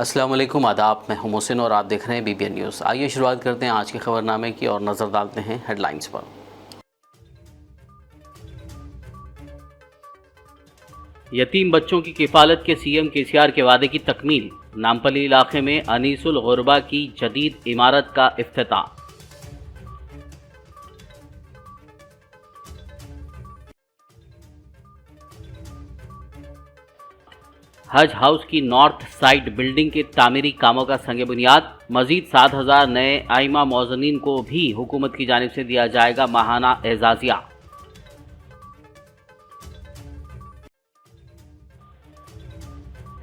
अस्सलाम वालेकुम, आदाब। मैं हूं मोहसिन और आप देख रहे हैं BBN न्यूज़। आइए शुरुआत करते हैं आज के खबरनामे की और नज़र डालते हैं हेडलाइंस पर। यतीम बच्चों की किफ़ालत के CM KCR के वादे की तकमील। नामपल्ली इलाके में अनीसुल गुरबा की जदीद इमारत का इफ्तिताह। हज हाउस की नॉर्थ साइड बिल्डिंग के तामीरी कामों का संग बुनियाद। मजीद 7,000 नए आइमा मौजनीन को भी हुकूमत की जानिब से दिया जाएगा माहाना एजाजिया।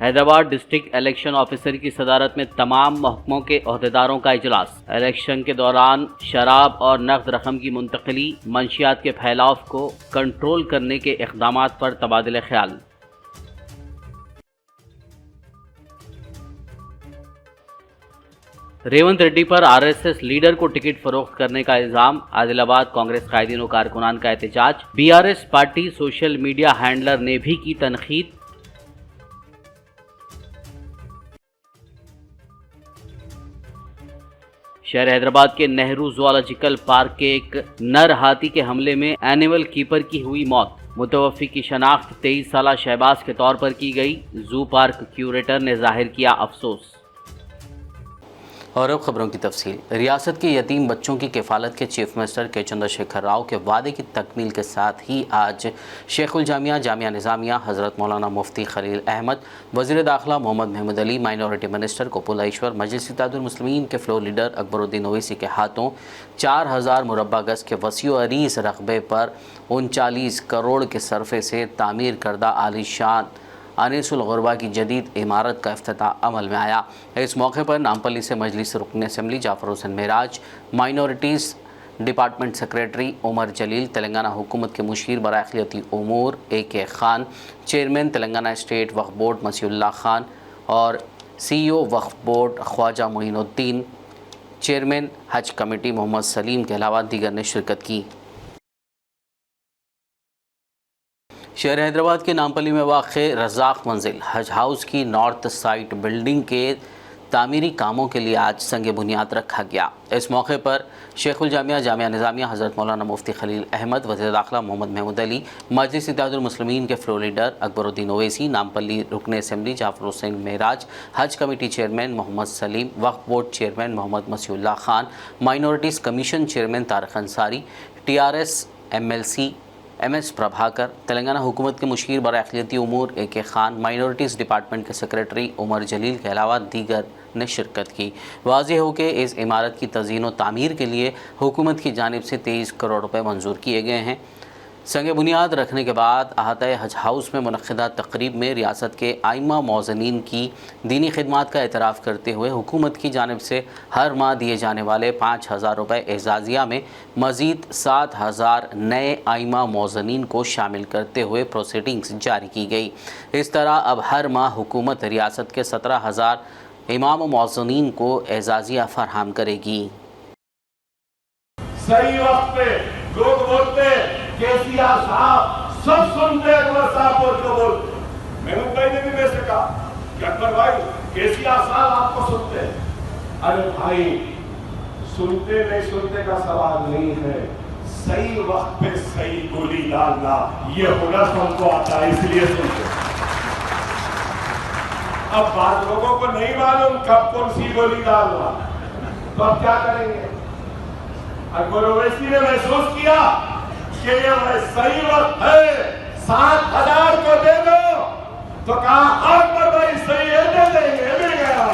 हैदराबाद डिस्ट्रिक्ट इलेक्शन ऑफिसर की सदारत में तमाम महकमों के अहदेदारों का इजलास। इलेक्शन के दौरान शराब और नकद रकम की मुंतकली, मंशियात के फैलाव को कंट्रोल करने के इक़दाम पर तबादले ख्याल। रेवंत रेड्डी पर RSS लीडर को टिकट फरोख्त करने का इल्जाम। आदिलाबाद कांग्रेस कायदीन व कारकुनान का एहतजाज। BRS party social media handler ने भी की तनकीद। शहर हैदराबाद के नेहरू ज़ूलॉजिकल पार्क के एक नर हाथी के हमले में एनिमल कीपर की हुई मौत। मुतवफ़्फ़ी की शनाख्त 23 साला शहबाज के तौर पर की गई। जू पार्क क्यूरेटर ने जाहिर किया अफसोस। और अब खबरों की तफसील। रियासत के यतीम बच्चों की किफ़ालत के चीफ मिनिस्टर के चंद्रशेखर राव के वादे की तकमील के साथ ही आज शेखुल जामिया जामिया निज़ामिया हज़रत मौलाना मुफ्ती खलील अहमद, वज़ीर दाखिला मोहम्मद महमूद अली, माइनॉरिटी मिनिस्टर कुपुला ईश्वर, मजलिस इत्तेहादुल मुस्लिमीन के फ्लोर लीडर अकबरुद्दीन ओवैसी के हाथों 4,000 मुरब्बा गज के वसीअ अरीज़ रकबे पर 39 करोड़ के सरफे से तामीर करदा आलीशान अनीसुल गुरबा की जदीद इमारत का इफ्तिताह अमल में आया। इस मौके पर नामपल्ली से मजलिस रुकन assembly Jafar Hussain Meraj, minorities department secretary Umar Jaleel, Telangana हुकूमत के मुशीर बराए अक़लियती उमूर AK Khan, chairman Telangana state Waqf board Masiullah Khan और CEO Waqf board Khwaja Moinuddin, chairman Haj committee Mohammed Saleem के अलावा दीगर ने शिरकत की। शहर हैदराबाद के नामपल्ली में वाक़े रज़ाक़ मंजिल हज हाउस की नॉर्थ साइड बिल्डिंग के तामीरी कामों के लिए आज संग बुनियाद रखा गया। इस मौके पर शेखुल जामिया जामिया निज़ामिया हज़रत मौलाना मुफ्ती खलील अहमद, वज़ीर दाखिला मोहम्मद महमूद अली, मजलिस इत्तेहादुल मुस्लिमीन के फ्लोर लीडर अकबरुद्दीन ओवैसी, नामपल्ली रुकन assembly Jafar Hussain Meraj, Haj committee chairman Mohammed Saleem, Waqf board chairman Mohammed Masiullah Khan, minorities commission chairman Tariq Ansari, TRS MLC MS Prabhakar, Telangana हुकूमत के मुशीर बराए अक़लियती उमूर AK खान, माइनॉरिटीज़ डिपार्टमेंट के सेक्रेटरी उमर जलील के अलावा दीगर ने शिरकत की। वाज़ेह हो कि इस इमारत की तज़ीन व तामीर के लिए हुकूमत की जानिब से 23 करोड़ रुपये मंजूर किए गए हैं। संग बुनियाद रखने के बाद अहाता हज हाउस में मुनक़्क़िदा तक़रीब में रियासत के आइमा मौज़नीन की दीनी खिदमात का एतराफ़ करते हुए हुकूमत की जानिब से हर माह दिए जाने वाले 5,000 रुपये एजाज़िया में मज़ीद 7,000 नए आइमा मौज़नीन को शामिल करते हुए प्रोसीडिंग्स जारी की गई। इस तरह अब हर माह हुकूमत रियासत के 17,000 इमाम मौज़नीन को एजाज़िया फ़राहम करेगी। सही वक्त पे लोग बोलते KCR साहब सब सुनते, अकबर साहब बोल के बोलते। मैंने भाई ने भी वैसे कहा कि अकबर भाई KCR साहब आपको सुनते हैं। अरे भाई सुनते नहीं सुनते का सवाल नहीं है, सही वक्त पे सही गोली डालना ये हुनर हमको आता है, इसलिए सुनते। अब बात लोगों को नहीं मालूम कब कौन सी गोली डालना, तो अब क्या करेंगे? अकबर ओवैसी ने महसूस किया कि ये सही वक्त है, 7,000 को दे दो, तो कहा अकबर भाई सही है, दे देंगे, मिल गया।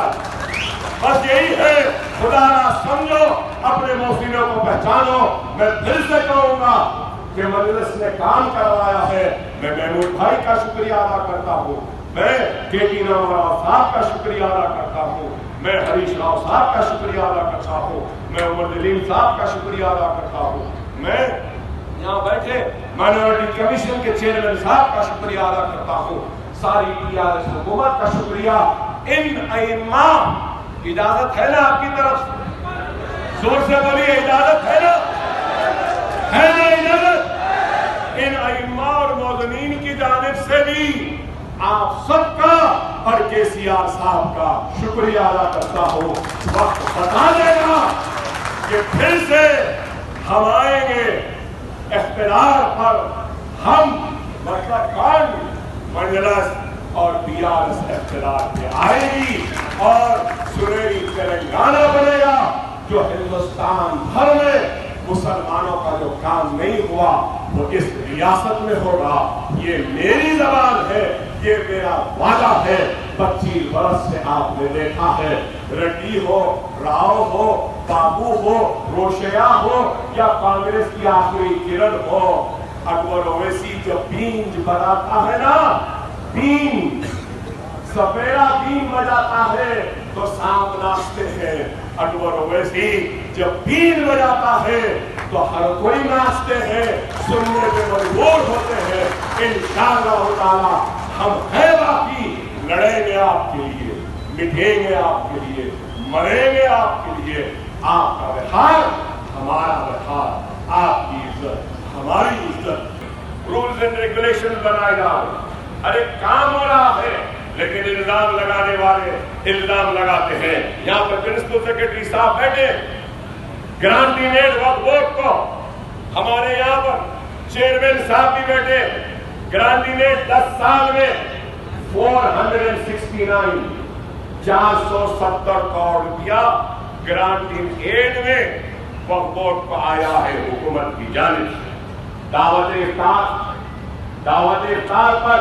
बस यही है, खुदा ना समझो, अपने मोहसिनों को पहचानो। मैं फिर से कहूंगा कि मजलिस ने काम करवाया है। मैं महमूद भाई का शुक्रिया अदा करता हूँ, मैं KT रामाराव साहब का शुक्रिया अदा करता हूँ, मैं हरीश राव साहब का शुक्रिया अदा करता हूँ, मैं उमर जलील साहब का शुक्रिया अदा करता हूँ, मैं यहाँ बैठे माइनॉरिटी कमीशन के चेयरमैन साहब का शुक्रिया अदा करता हूँ, सारी TRS हुकूमत का शुक्रिया। इन अइम्मा, इजाजत है ना आपकी तरफ से? जोर से बोलिए, इजाजत है ना? है ना इजाजत? इन अइम्मा और मौज़नीन की जानिब से भी आप सबका और केसीआर साहब का शुक्रिया अदा करता हूं। वक्त बता देगा कि फिर से हम आएंगे इख्तियार पर, हम मतलब कौन मंजलस और बीआरएस इख्तियार पे आएगी और सुनहरी तेलंगाना बनेगा जो हिंदुस्तान भर में मुसलमानों का जो काम नहीं हुआ वो इस रियासत में होगा। ये मेरी जबान है, ये मेरा वादा है। 25 वर्ष से आपने देखा है, रेड्डी हो, राव हो, बाबू हो, रोशया हो या कांग्रेस की आखिरी किरण हो, अकबर ओवैसी जो बीन बजाता है ना, बीन सपेरा बीन बजाता है तो सांप नाचते हैं। अकबर ओवैसी जब बीन बजाता है तो हर कोई नाचते हैं, सुनने में मजबूर होते हैं। इंशाअल्लाह ताला हम हैं बाकी, लड़ेंगे आपके लिए, मिटेंगे आपके लिए, मरेंगे आपके लिए। आपका व्यवहार हमारा व्यवहार, आपकी इज्जत हमारी इज्जत। रूल्स एंड रेगुलेशन बनाए जा रहे, अरे काम हो रहा है लेकिन इल्जाम लगाने वाले इल्जाम लगाते हैं। यहाँ पर प्रिंसिपल सेक्रेटरी साहब बैठे, ग्रांटीनेट वक्फ बोर्ड को, हमारे यहाँ पर चेयरमैन साहब भी बैठे, ग्रांटीनेट 10 साल में 470 करोड़ रुपया ग्रांटीनेट में वक्फ बोर्ड को आया है हुकूमत की जानिब से। दावत इफ्तार पर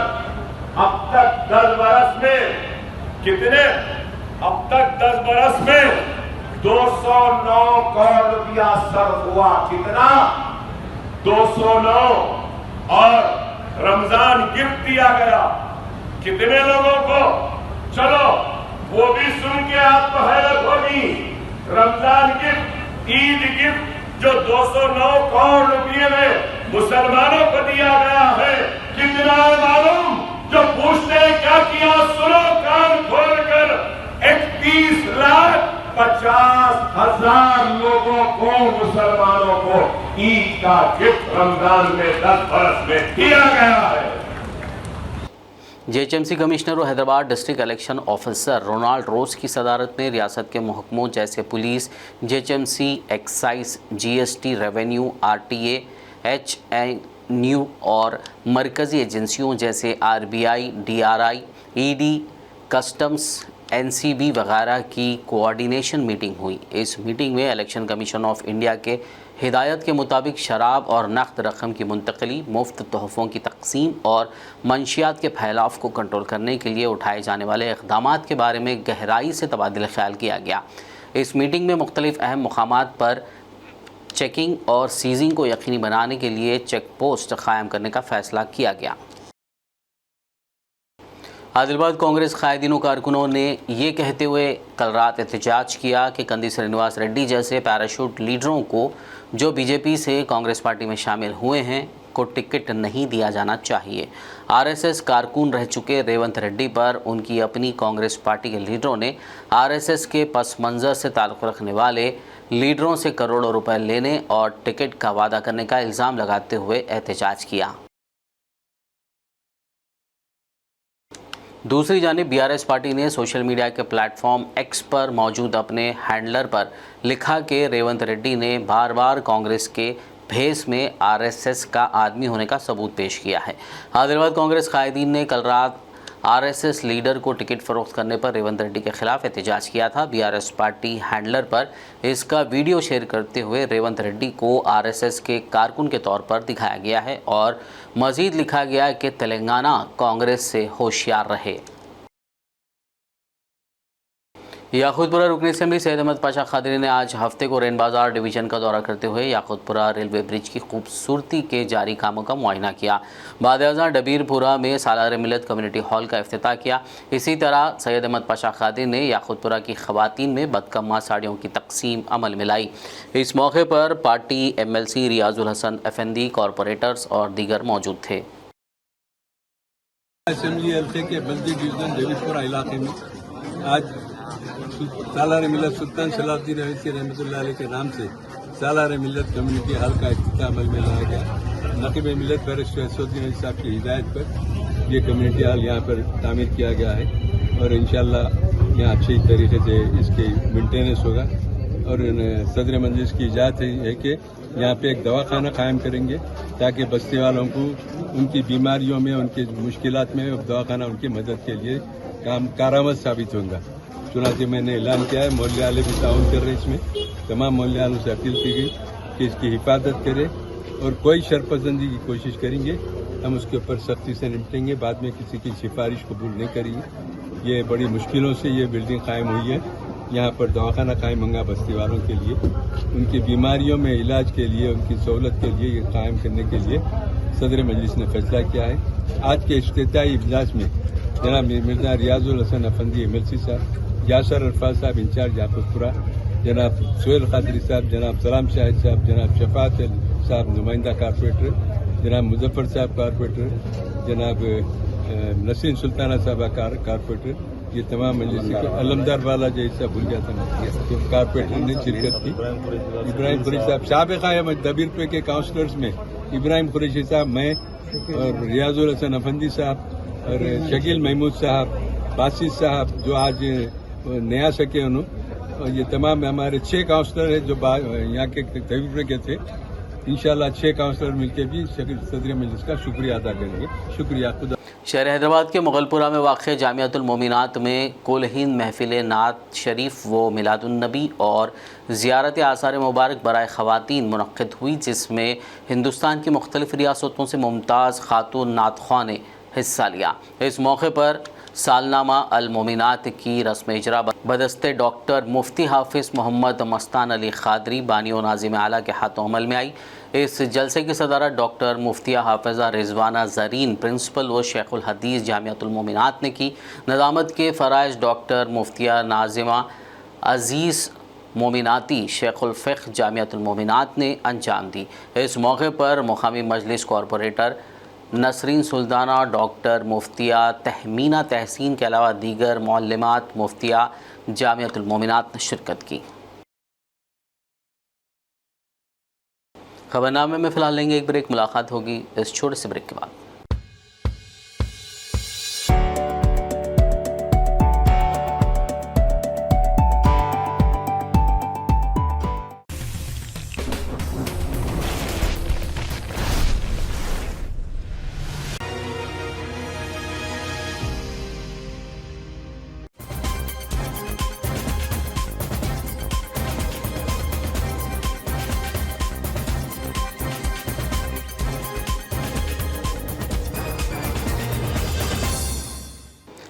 अब तक 10 बरस में कितने, अब तक 10 बरस में 209 करोड़ रुपया सर्व हुआ। कितना? 209। और रमजान गिफ्ट दिया गया कितने लोगों को? चलो वो भी सुन के आपको हैरत होगी। रमजान गिफ्ट, ईद गिफ्ट जो 209 करोड़ रुपये में मुसलमानों को दिया गया है, कितना मालूम? जो पूछते हैं क्या किया, सुनो कान खोलकर, 31,50,000 लोगों को, मुसलमानों को ईद का गिफ्ट रमजान में 10 बरस में दिया गया है। जेएचएमसी कमिश्नर और Hyderabad district election officer Ronald Rose की सदारत में रियासत के महकमों जैसे police, GHMC, excise, GST, revenue, RTA, HNU और मरकजी एजेंसियों जैसे RBI, DRI, ED, customs, NCB वगैरह की कोऑर्डिनेशन मीटिंग हुई। इस मीटिंग में इलेक्शन कमीशन ऑफ इंडिया के हिदायत के मुताबिक शराब और नकद रकम की मुंतकली, मुफ्त तोहफ़ों की तकसीम और मंशियात के फैलाव को कंट्रोल करने के लिए उठाए जाने वाले इक़दामात के बारे में गहराई से तबादला ख्याल किया गया। इस मीटिंग में मुख्तलिफ अहम मुकामात पर चेकिंग और सीजिंग को यकीनी बनाने के लिए चेक पोस्ट कायम करने का फ़ैसला किया गया। आदिलाबाद कांग्रेस कायदीन कारकुनों ने ये कहते हुए कल रात एहतजाज किया कि कंदी श्रीनिवास रेड्डी जैसे पैराशूट लीडरों को जो बीजेपी से कांग्रेस पार्टी में शामिल हुए हैं को टिकट नहीं दिया जाना चाहिए। आरएसएस कारकुन रह चुके रेवंत रेड्डी पर उनकी अपनी कांग्रेस पार्टी के लीडरों ने आरएसएस के पस मंज़र से ताल्लुक़ रखने वाले लीडरों से करोड़ों रुपए लेने और टिकट का वादा करने का इल्ज़ाम लगाते हुए एहतजाज किया। दूसरी जानिब बीआरएस पार्टी ने सोशल मीडिया के प्लेटफॉर्म एक्स पर मौजूद अपने हैंडलर पर लिखा कि रेवंत रेड्डी ने बार बार कांग्रेस के भेस में आरएसएस का आदमी होने का सबूत पेश किया है। आदिलाबाद कांग्रेस कायदीन ने कल रात आरएसएस लीडर को टिकट फ़रोख्त करने पर रेवंत रेड्डी के खिलाफ एहतजाज किया था। बीआरएस पार्टी हैंडलर पर इसका वीडियो शेयर करते हुए रेवंत रेड्डी को आरएसएस के कारकुन के तौर पर दिखाया गया है और मज़ीद लिखा गया कि तेलंगाना कांग्रेस से होशियार रहे। याकूतपुरा रुकन असेंबली सैयद अहमद पाशा कादरी ने आज हफ्ते को रेन बाज़ार डिवीज़न का दौरा करते हुए याकूतपुरा रेलवे ब्रिज की खूबसूरती के जारी कामों का मुआयना किया। बाद डबीरपुरा में सालार मिलत कम्युनिटी हॉल का इफ्तिताह किया। इसी तरह सैयद अहमद पाशा कादरी ने याकूतपुरा की ख़वातीन में बदकम्मा साड़ियों की तकसीम अमल में लाई। इस मौके पर party MLC Riyazul Hasan Afandi, corporators और दीगर मौजूद थे। असेंबली हल्के के बल्दी डिवीजन डबीरपुरा इलाके में आज सालार मिलत सुल्तान सलाहुद्दीन अवैसी रहमतुल्लाह अलैह के नाम से सालार मिलत कम्युनिटी हॉल का इफ्तिताह अमल में लाया गया। नकीब मिलत बैरिस्टर असदुद्दीन साहब की हिदायत पर यह कम्युनिटी हॉल यहाँ पर तामीर किया गया है। और इंशाल्लाह यहाँ अच्छी तरीके से इसकी मेंटेनेंस होगा। और सदर मजलिस की इजाज़त है कि यहाँ पे एक दवाखाना कायम करेंगे ताकि बस्ती वालों को उनकी बीमारियों में, उनकी मुश्किलात में दवाखाना उनकी मदद के लिए कारआमद साबित होगा। चुनांचे मैंने ऐलान किया है, मोहल्ले वाले भी ताउन कर रहे इसमें। तमाम मोहल्ले वालों से अपील की गई कि इसकी हिफाजत करें और कोई शरपसंदी की कोशिश करेंगे हम उसके ऊपर सख्ती से निपटेंगे। बाद में किसी की सिफारिश कबूल नहीं करेंगे। ये बड़ी मुश्किलों से ये बिल्डिंग कायम हुई है। यहाँ पर दवाखाना कायम होगा बस्ती वालों के लिए, उनकी बीमारियों में इलाज के लिए, उनकी सहूलत के लिए ये कायम करने के लिए सदर मजलिस ने फैसला किया है। आज के इफ्तिताई इजलास में जनाब मिर्जा रियाजुल हसन अफंदी MLC साहब, यासर अरफाज साहब इंचार्ज याकूबपुरा, जनाब सोहेल खादरी साहब, जनाब सलाम शाहिद साहब, जनाब शफात साहब नुमाइंदा कारपोरेटर, जनाब मुजफ्फर साहब कारपोरेटर, जनाब नसीन सुल्ताना साहब कारपोरेटर, ये तमाम मजलिस के अलमदार वाला जो हिस्सा भूल गया था तो कारपोरेटर ने शिरकत की। इब्राहिम कुरैशी साहब, साबिक़ा दबीरपुर के काउंसलर्स में इब्राहिम कुरैशी साहब, मैं और रियाजुल हसन अफंदी साहब और शकील महमूद साहब, बासित साहब जो आज नया सके उन्होंने, और ये तमाम हमारे 6 काउंसलर हैं जो यहाँ के दबीरपुर के थे। इंशाल्लाह 6 काउंसलर मिलकर भी सदर मजलिस का शुक्रिया अदा करेंगे। शुक्रिया। खुदा। शहर हैदराबाद के मुगलपुरा में वाक़ जामियातुल मोमिनात में कुल-हिंद महफिल नात शरीफ व मिलादुन्नबी और ज़ियारत आसार मुबारक बराए ख़वातीन मुनक़्क़िद हुई, जिसमें हिंदुस्तान की मुख्तलिफ़ रियासतों से मुमताज़ खातून नातख़्वां ने हिस्सा लिया। इस मौके पर सालनामा अल मोमिनात की रस्म इजरा बदस्ते डॉक्टर मुफ्ती हाफिज़ मोहम्मद मस्तान अली खादरी बानी व नाज़िम आला के हाथों अमल में आई। इस जलसे की सदारत डॉक्टर मुफ्तिया हाफिज़ा रिजवाना ज़रीन प्रिंसिपल व शेखुल हदीस जामियातुल मोमिनात ने की। नज़ामत के फ़राइज़ डॉक्टर मुफ्तिया नाज़िमा अज़ीज़ मोमिनाती शेखुल फ़िक़्ह जामियातुल मोमिनात ने अंजाम दी। इस मौके पर मुक़ामी मजलिस कॉरपोरेटर नसरीन सुल्ताना, डॉक्टर मुफ्तिया तहमीना तहसीन के अलावा दीगर मौल्लिमात मुफ्तिया जामियातुल मोमिनात ने शिरकत की। खबरनामे में फ़िलहाल लेंगे एक ब्रेक, मुलाकात होगी इस छोटे से ब्रेक के बाद।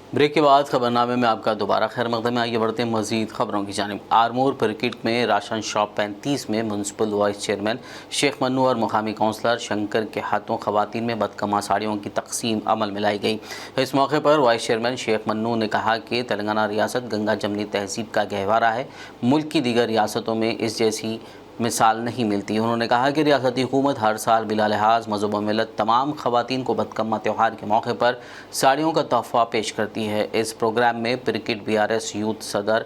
ब्रेक के बाद खबरनामे में आपका दोबारा खैर मकदम है। आइए बढ़ते हैं मज़ीद खबरों की जानिब। आरमूर क्रिकेट में राशन शॉप 35 में municipal vice chairman Shaikh Mannu और मुकामी काउंसलर शंकर के हाथों खवातीन में बदकमा साड़ियों की तकसीम अमल में लाई गई। इस मौके पर वाइस चेयरमैन शेख मन्नू ने कहा कि तेलंगाना रियासत गंगा जमनी तहजीब का गहवारा है, मुल्क की दीगर रियासतों में इस जैसी मिसाल नहीं मिलती। उन्होंने कहा कि रियासती हुकूमत हर साल बिला लिहाज मज़हब व मिलत तमाम ख़वातीन को बदकम्मा त्यौहार के मौके पर साड़ियों का तोहफ़ा पेश करती है। इस प्रोग्राम में क्रिकेट BRS यूथ सदर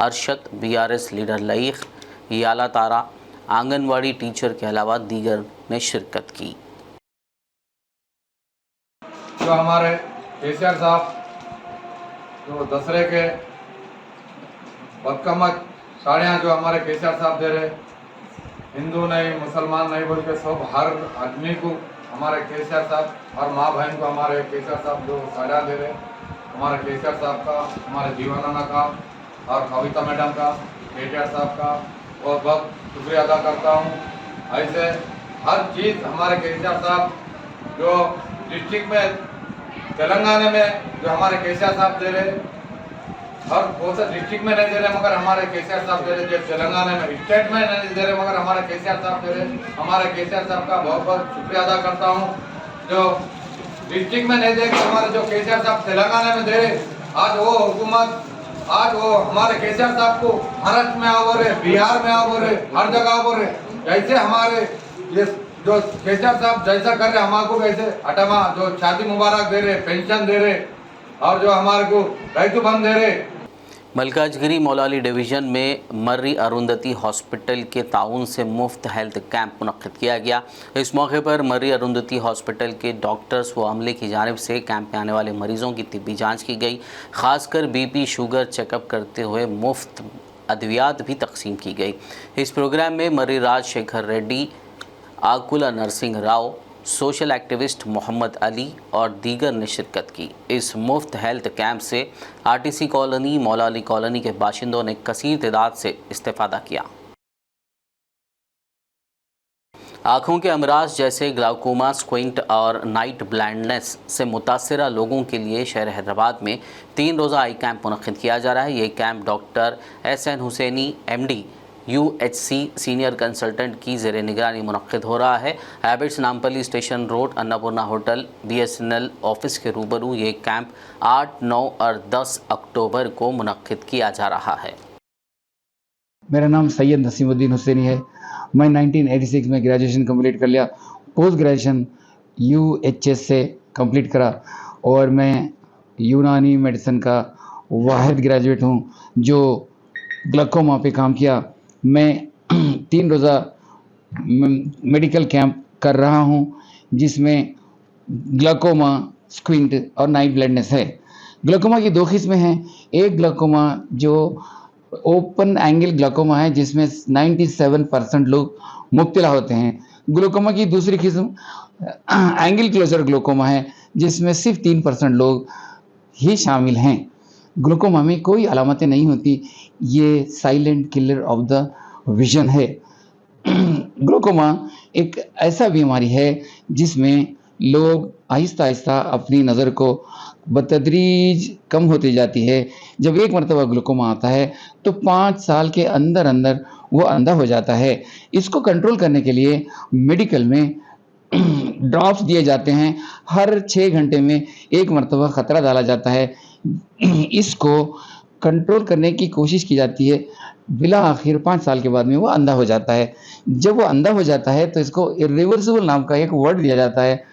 अरशद, BRS लीडर लईख, याला तारा, आंगनवाड़ी टीचर के अलावा दीगर ने शिरकत की। जो हमारे केसीआर साहब जो दसरे के बदकम्मा साड़ियाँ जो हमारे केसीआर साहब दे रहे, हिंदू नहीं मुसलमान नहीं बोल के सब हर आदमी को हमारे केसीआर साहब, हर माँ बहन को हमारे केसीआर साहब जो साड़ियाँ दे रहे, हमारे केसीआर साहब का, हमारे जीवनाना का और कविता मैडम का, केटीआर साहब का बहुत बहुत शुक्रिया अदा करता हूँ। ऐसे हर चीज़ हमारे केसीआर साहब जो डिस्ट्रिक्ट में तेलंगाना में जो हमारे केसीआर साहब दे रहे, हर बहुत से डिस्ट्रिक्ट में नहीं दे रहे मगर हमारे केसीआर साहब दे रहे, जो तेलंगाना में स्टेट में नहीं दे रहे मगर हमारे केसीआर साहब दे रहे। हमारे केसीआर साहब का बहुत बहुत शुक्रिया अदा करता हूँ। जो डिस्ट्रिक्ट में नहीं दे के हमारे जो केसीआर साहब तेलंगाना में दे रहे, आज वो हुकूमत, आज वो हमारे केसीआर साहब को महाराष्ट्र में आओ रहे, बिहार में आओ रहे, हर जगह आओ रहे। जैसे हमारे ये जो केसीआर साहब जैसा कर रहे हमारे को वैसे अटमा जो शादी मुबारक दे रहे, पेंशन दे रहे और जो हमारे को रैतु बंद दे रहे। मलकाजगिरी मौलाली डिवीज़न में मर्री अरुंधति हॉस्पिटल के ताउन से मुफ्त हेल्थ कैंप मुनक्किद किया गया। इस मौके पर मर्री अरुंधति हॉस्पिटल के डॉक्टर्स व अमले की जानिब से कैंप में आने वाले मरीजों की तिब्बी जांच की गई। खासकर बीपी शुगर चेकअप करते हुए मुफ्त अद्वियात भी तकसीम की गई। इस प्रोग्राम में Murray Rajshekhar Reddy, आकुला Narasimha Rao, social activist Mohammad Ali और दीगर ने शिरकत की। इस मुफ्त हेल्थ कैंप से आरटीसी कॉलोनी, मौलाली कॉलोनी के बाशिंदों ने कसीर तादाद से इस्तेफादा किया। आँखों के अमराज जैसे ग्लाउकोमा, स्क्विंट और नाइट ब्लाइंडनेस से मुतासरा लोगों के लिए शहर हैदराबाद में 3 रोज़ा आई कैंप मुनक्किद किया जा रहा है। ये camp doctor SN Husaini MD UHC senior consultant की ज़ेर निगरानी मुनक्किद हो रहा है। Habits Nampally station road, Annapurna hotel, BSNL office के रूबरू ये कैंप 8, 9 और 10 अक्टूबर को मुनक्किद किया जा रहा है। मेरा नाम सैयद नसीमुद्दीन हुसैनी है। मैं 1986 में ग्रेजुएशन कंप्लीट कर लिया। पोस्ट ग्रेजुएशन UHS से कंप्लीट करा और मैं यूनानी मेडिसिन का वाहिद ग्रेजुएट हूँ जो ग्लाकोमा पे काम किया। मैं 3 रोज़ा मेडिकल कैंप कर रहा हूँ जिसमें ग्लाकोमा, स्क्विंट और नाइट ब्लाइंडनेस है। ग्लाकोमा की 2 किस्में हैं। एक ग्लाकोमा जो ओपन एंगल ग्लाकोमा है जिसमें 97% लोग मुब्तला होते हैं। ग्लाकोमा की दूसरी किस्म एंगल क्लोजर ग्लाकोमा है जिसमें सिर्फ 3% लोग ही शामिल हैं। ग्लाकोमा में कोई अलामतें नहीं होती। ये silent killer of the vision है। ग्लाकोमा एक ऐसा बीमारी है जिसमें लोग आहिस्ता आहिस्ता अपनी नज़र को बतदरीज कम होती जाती है। जब एक मरतबा ग्लाकोमा आता है तो 5 साल के अंदर अंदर वो अंधा हो जाता है। इसको कंट्रोल करने के लिए मेडिकल में ड्रॉप्स दिए जाते हैं। हर 6 घंटे में एक मरतबा ख़तरा डाला जाता है। इसको कंट्रोल करने की कोशिश की जाती है। बिला आखिर 5 साल के बाद में वो अंधा हो जाता है। जब वो अंधा हो जाता है तो इसको इरिवर्सिबल नाम का एक वर्ड दिया जाता है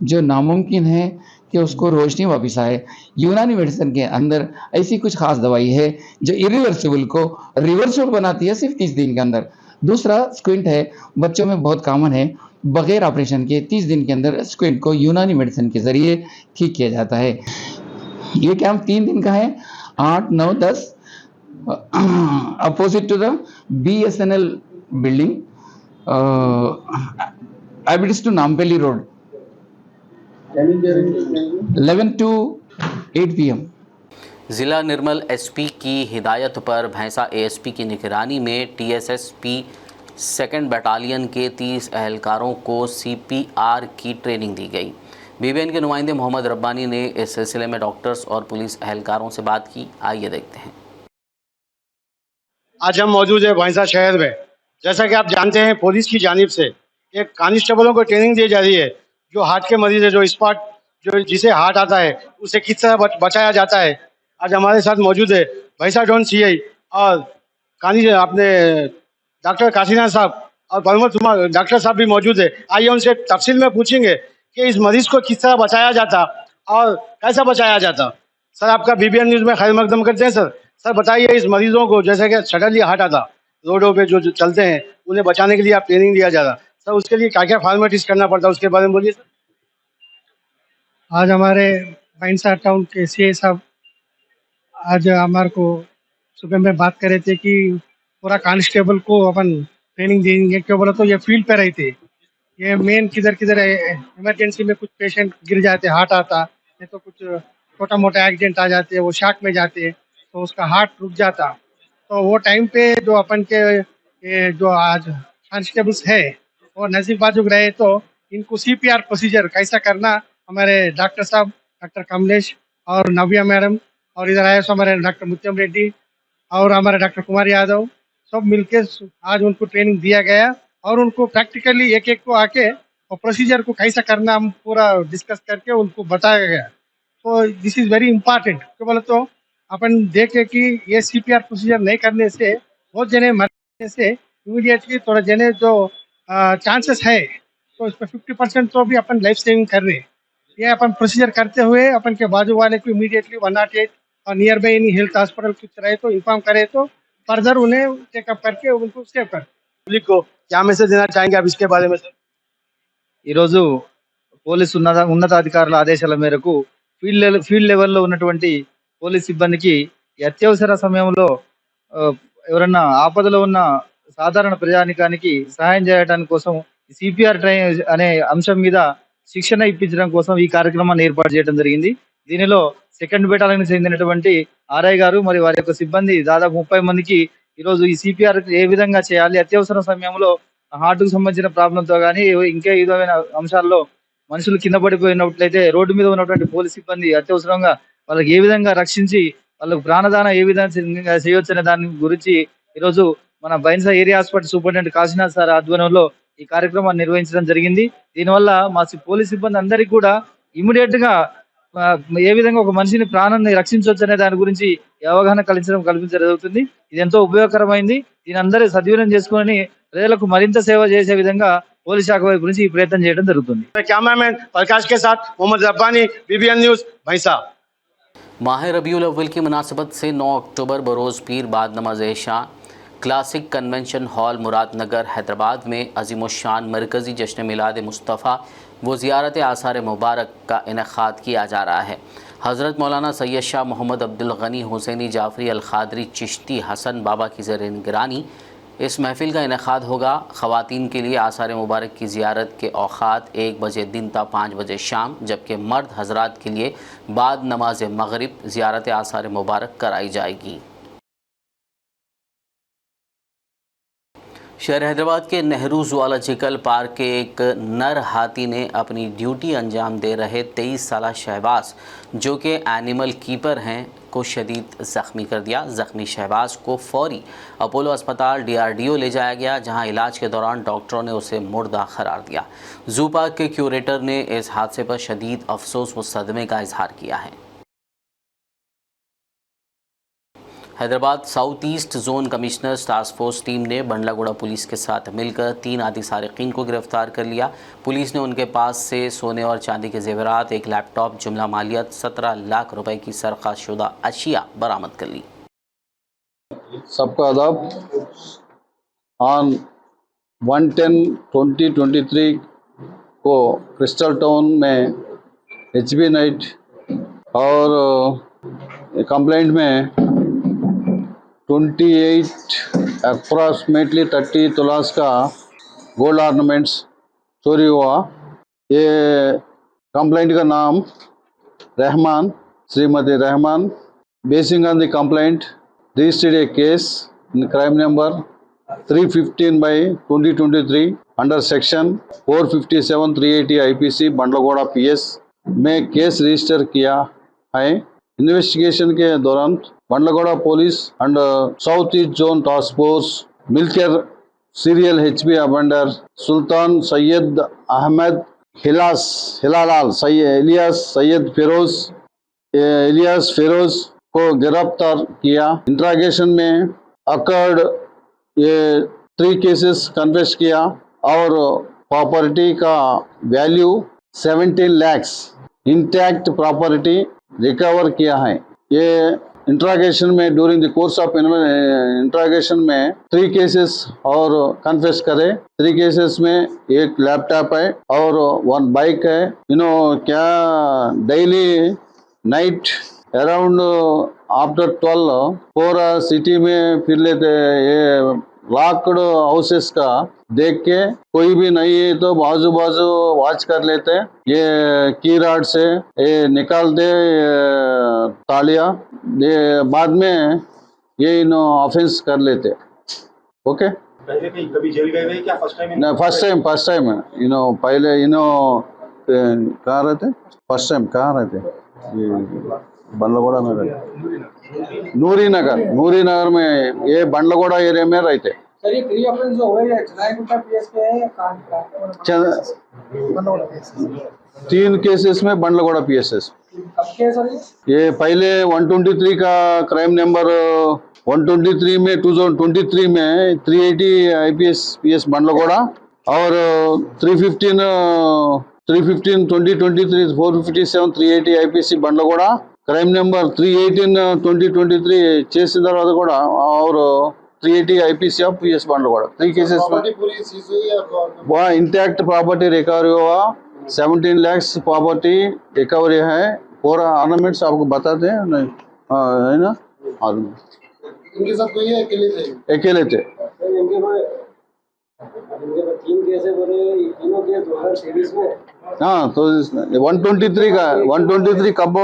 जो नामुमकिन है कि उसको रोशनी वापस आए। यूनानी मेडिसिन के अंदर ऐसी कुछ खास दवाई है जो इरिवर्सिबल को रिवर्सिबल बनाती है सिर्फ 30 दिन के अंदर। दूसरा स्क्विंट है, बच्चों में बहुत कॉमन है। बगैर ऑपरेशन के 30 दिन के अंदर स्क्विंट को यूनानी मेडिसिन के ज़रिए ठीक किया जाता है। ये कैंप 3 दिन का है, 8, 9, 10 opposite to the BSNL building, Habits to Nampally road, 11 to 8 PM। ज़िला निर्मल SP की हिदायत पर भैंसा ASP की निगरानी में TSSP 2nd बटालियन के 30 एहलकारों को CPR की ट्रेनिंग दी गई। BBN के नुमाइंदे मोहम्मद रब्बानी ने इस सिलसिले में डॉक्टर्स और पुलिस एहलकारों से बात की। आइए देखते हैं। आज हम मौजूद है भैंसा शहर में। जैसा कि आप जानते हैं, पुलिस की जानिब से एक कांस्टेबलों को ट्रेनिंग दी जा रही है जो हार्ट के मरीज है, जो स्पॉट जो जिसे हार्ट आता है उसे किस तरह बचाया जाता है। आज हमारे साथ मौजूद है भैंसा जोन CI और अपने डॉक्टर काशीनाथ साहब और परमत कुमार डॉक्टर साहब भी मौजूद है। आइए उनसे तफसील में पूछेंगे कि इस मरीज को किस तरह बचाया जाता और कैसा बचाया जाता। सर, आपका BBN न्यूज़ में खैर मकदम करते हैं। सर बताइए, इस मरीजों को जैसे कि सडनली हार्ट आता, रोडों पे जो चलते हैं, उन्हें बचाने के लिए आप ट्रेनिंग दिया जा रहा, सर उसके लिए क्या क्या फॉर्मेलिटीज करना पड़ता है, उसके बारे में बोलिए सर। आज हमारे भैंसा टाउन के CI साहब आज हमारे को सुबह में बात कर रहे थे कि पूरा कांस्टेबल को अपन ट्रेनिंग देंगे। क्यों बोला तो ये फील्ड पे रहते, ये मेन किधर किधर इमरजेंसी में कुछ पेशेंट गिर जाते, हार्ट आता, नहीं तो कुछ छोटा मोटा एक्सीडेंट आ जाते, वो शाक में जाते तो उसका हार्ट रुक जाता। तो वो टाइम पे जो अपन के ये जो आज कांस्टेबल्स है वो नजीक बाजू रहे तो इनको CPR प्रोसीजर कैसा करना हमारे डॉक्टर साहब, डॉक्टर कमलेश और नव्या मैडम और इधर आए सो हमारे डॉक्टर मुत्यम रेड्डी और हमारे डॉक्टर कुमार यादव सब मिलके आज उनको ट्रेनिंग दिया गया और उनको प्रैक्टिकली एक एक को आके और प्रोसीजर को कैसा करना हम पूरा डिस्कस करके उनको बताया गया। तो दिस इज़ वेरी इंपॉर्टेंट। क्यों बोले तो अपन देखे कि ये CPR प्रोसीजर नहीं करने से बहुत जने मरने से इमीडिएटली थोड़ा जने जो चांसेस है तो इस पर 50% तो भी अपन लाइफ सेविंग कर रहे हैं। ये अपन प्रोसीजर करते हुए अपन के बाजू वाले को इमीडिएटली 108 और near by any health hospital कुछ रहे तो इन्फॉर्म करे तो फर्दर उन्हें चेकअप करके उनको सेव कर। पब्लिक को क्या मैसेज देना चाहेंगे आप इसके बारे में सर? ఈరోజు పోలీసు ఉన్నతాధికారుల ఆదేశాల మేరకు ఫీల్డ్ లెవెల్లో ఉన్నటువంటి పోలీస్ సిబ్బందికి ఈ అత్యవసర సమయంలో ఆ, ఎవరన్నా ఆపదలో ఉన్న సాధారణ ప్రజానికానికి సహాయం చేయడానికి కోసం సిపిఆర్ ట్రైన్ అనే అంశం మీద శిక్షణ ఇప్పించడం కోసం ఈ కార్యక్రమాన్ని ఏర్పాటు చేయడం జరిగింది. దీనిలో సెకండ్ బెటాలియన్ చెందినటువంటి ఆర్ఐ గారు మరియు వారి యొక్క సిబ్బంది దాదాపు 30 మందికి ఈరోజు ఈ సిపిఆర్ ఏ విధంగా చేయాలి, అత్యవసర సమయంలో హార్ట్ కు సంబంధించిన ప్రాబ్లంతో కానీ ఇంకా విధమైన అంశాల్లో మనుషులు కింద పడిపోయినట్లయితే రోడ్డు మీద ఉన్నటువంటి పోలీస్ సిబ్బంది అత్యవసరంగా వాళ్ళకి ఏ విధంగా రక్షించి వాళ్ళకు ప్రాణదానం ఏ విధంగా చేయొచ్చు అనే దాని గురించి ఈరోజు మన Bhainsa area hospital superintendent Kashinath sir ఆధ్వర్యంలో ఈ కార్యక్రమాన్ని నిర్వహించడం జరిగింది. దీనివల్ల మా పోలీస్ సిబ్బంది అందరికీ కూడా ఇమీడియట్ గా ఆ, ఏ విధంగా ఒక మనిషిని ప్రాణాన్ని రక్షించవచ్చు అనే దాని గురించి ఈ అవగాహన కల్పించడం జరుగుతుంది. ఇది ఎంతో ఉపయోగకరమైంది. దీని అందరూ సద్వినియోగం చేసుకొని ప్రజలకు మరింత సేవ చేసే విధంగా పోలీస్ శాఖ వైపు నుంచి ఈ ప్రయత్నం చేయడం జరుగుతుంది. कैमरामैन प्रकाश के साथ मोहम्मद रब्बानी, BBN न्यूज, भैंसा। माह रबीउल अव्वल की मुनासबत से 9 अक्टूबर बरोज़ पीर बाद नमाज शान classic convention hall Muradnagar Hyderabad में अज़ीमुश्शान मरकज़ी जश्न मिलाद मुस्तफ़ा व ज़ियारत आसार मुबारक का इनेकाद किया जा रहा है। हज़रत मौलाना सैयद शाह मोहम्मद अब्दुल गनी हुसैनी जाफरी अल ख़ादरी चिश्ती हसन बाबा की ज़ेर निगरानी इस महफ़िल का इनेकाद होगा। ख़वातीन के लिए आसार मुबारक की ज़ियारत के औक़ात 1 बजे दिन ता 5 बजे शाम, जबकि मर्द हज़रात के लिए बाद नमाज मग़रिब ज़ियारत आसार मुबारक कराई जाएगी। शहर हैदराबाद के नेहरू ज़ूलॉजिकल पार्क के एक नर हाथी ने अपनी ड्यूटी अंजाम दे रहे 23 साला शहबाज, जो कि एनिमल कीपर हैं, को शदीद ज़ख्मी कर दिया। ज़ख्मी शहबाज को फौरी अपोलो अस्पताल DRDO ले जाया गया, जहां इलाज के दौरान डॉक्टरों ने उसे मुर्दा करार दिया। ज़ू पार्क के क्यूरेटर ने इस हादसे पर शदीद अफसोस व सदमे का इजहार किया है। Hyderabad south east zone commissioners task force team ने बंडलागुड़ा पुलिस के साथ मिलकर 3 आदि सारिकीन को गिरफ्तार कर लिया। पुलिस ने उनके पास से सोने और चांदी के जेवरात, एक लैपटॉप, जुमला मालियत 17 लाख रुपए की सरकाशुदा अशिया बरामद कर ली। सबका आदाब। ऑन 1/10/2023 को क्रिस्टल टाउन में HB नाइट और कंप्लेंट में 28 अप्रॉक्सीमेटली 30 तोलास का गोल्ड ऑर्नामेंट्स चोरी हुआ। ये कंप्लेंट का नाम Rahman, Shrimati Rahman, basing on the complaint registered a case in crime number 315/2023 under section 457-380 IPC Bandlaguda PS में केस रजिस्टर किया है। इन्वेस्टिगेशन के दौरान Bandlaguda police and south east zone task force मिलकर serial HB offender Sultan Syed Ahmed हिलालाल इलियास सैयद इलियास फिरोज को गिरफ्तार किया। इंट्रागेशन में अकर्ड ये 3 केसेस कन्फेस किया और प्रॉपर्टी का value 17 lakhs intact property recover किया है। ये इंट्रागेशन में ड्यूरिंग द कोर्स ऑफ इंट्रागेशन में 3 केसेस और कन्फेस करे। 3 केसेस में एक लैपटॉप है और 1 बाइक है। क्या डेली नाइट अराउंड आफ्टर 12 पूरा सिटी में फिर लेते। ये लॉक्ड हाउसेस का देख के कोई भी नहीं है तो बाजू वॉच कर लेते। ये की रॉड से ये निकालते तालियां, ये बाद में ये ऑफेंस कर लेते। ओके, पहले कभी जेल गए थे क्या? First time? फर्स्ट टाइम पहले कहाँ रहते? फर्स्ट टाइम कहाँ रहते? ये बंडलगोड़ा में रहते। नूरी नगर में, ये बंडलगोड़ा एरिया में रहते। सर ये 3 ऑफेंस हो गए चनाईगुट्टा PS के है या 3 केसेस में बंडलगोड़ा PSS। कब के है सर ये पहले 123 का क्राइम नंबर 123 में 2023 में 380 IPS PS बंडलगोड़ा और 315 2023 457 380 IPC बंडलगोड़ा క్రైమ్ నెంబర్ 318/2023 చేసిన తర్వాత కూడా और 380 आईपीसी ऑफ पीएस बांडलगोड़ा 3 केसेस में वहाँ इंटैक्ट प्रॉपर्टी रिकवरी हुआ 17 lakhs प्रॉपर्टी रिकवरी है। पूरा ऑर्नामेंट्स आपको बताते हैं नहीं है ना। इनके साथ कोई है अकेले थे। तीन केस है बोले तीनों केस 2023 में। हाँ तो 123 का 123 कब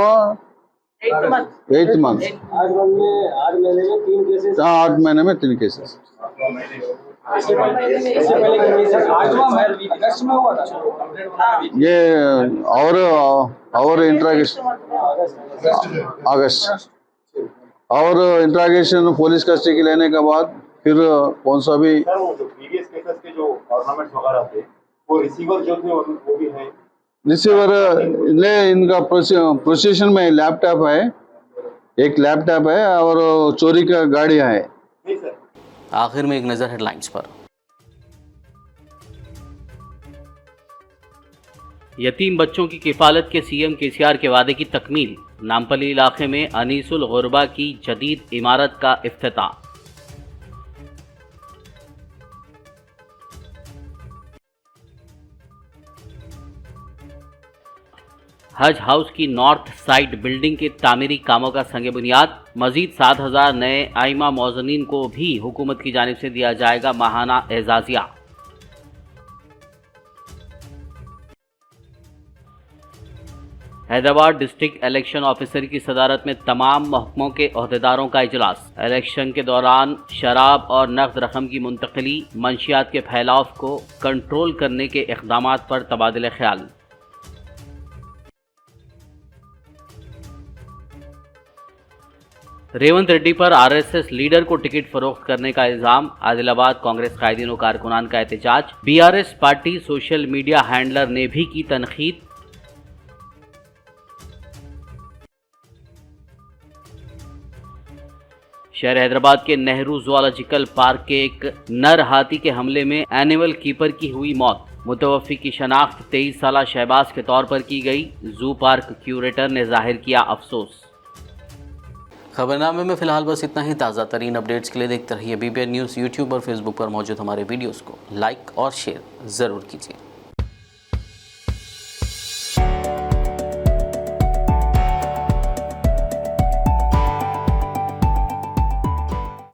8th मंथ 8 महीने में 3 केसेस। हाँ 8 महीने में 3 केसेस। इससे पहले अगस्त में हुआ था ये और इंट्रागेशन अगस्त और इंट्रागेशन पुलिस कस्टडी के लेने के बाद फिर कौन सा भी सर वो जो प्रीवियस केसेस के जो ऑर्नामेंट्स वगैरह थे वो रिसीवर जो थे वो भी हैं। रिसीवर ले इनका प्रोसेशन में लैपटॉप है, एक लैपटॉप है और चोरी का गाड़ियाँ है। नहीं सर। आखिर में एक नज़र हेडलाइंस पर। यतीम बच्चों की किफालत के सीएम केसीआर के वादे की तकमील। नामपल्ली इलाके में अनीसुल गुरबा की जदीद इमारत का इफ्तिताह। हज हाउस की नॉर्थ साइड बिल्डिंग के तामीरी कामों का संग बुनियाद। मजीद 7,000 नए आइमा मौजनीन को भी हुकूमत की जानिब से दिया जाएगा माहाना एजाजिया। हैदराबाद डिस्ट्रिक्ट इलेक्शन ऑफिसर की सदारत में तमाम महकमों के ओहदेदारों का इजलास। इलेक्शन के दौरान शराब और नकद रकम की मुंतकली, मंशियात के फैलाव को कंट्रोल करने के इक़दामात पर तबादले ख्याल। रेवंत रेड्डी पर आरएसएस लीडर को टिकट फरोख्त करने का इल्जाम। आदिलाबाद कांग्रेस कायदीन और कारकुनान का एहतजाज। BRS party social media handler ने भी की तनकीद। शहर हैदराबाद के नेहरू ज़ूलॉजिकल पार्क के एक नर हाथी के हमले में एनिमल कीपर की हुई मौत। मुतवफ़्फ़ी की शनाख्त 23 साला शहबाज के तौर पर की गई। जू पार्क क्यूरेटर ने जाहिर किया अफसोस। खबरनामे में फ़िलहाल बस इतना ही। ताज़ा तरीन अपडेट्स के लिए देखते रहिए BBN न्यूज़। यूट्यूब और फेसबुक पर मौजूद हमारे वीडियोज़ को लाइक और शेयर ज़रूर कीजिए।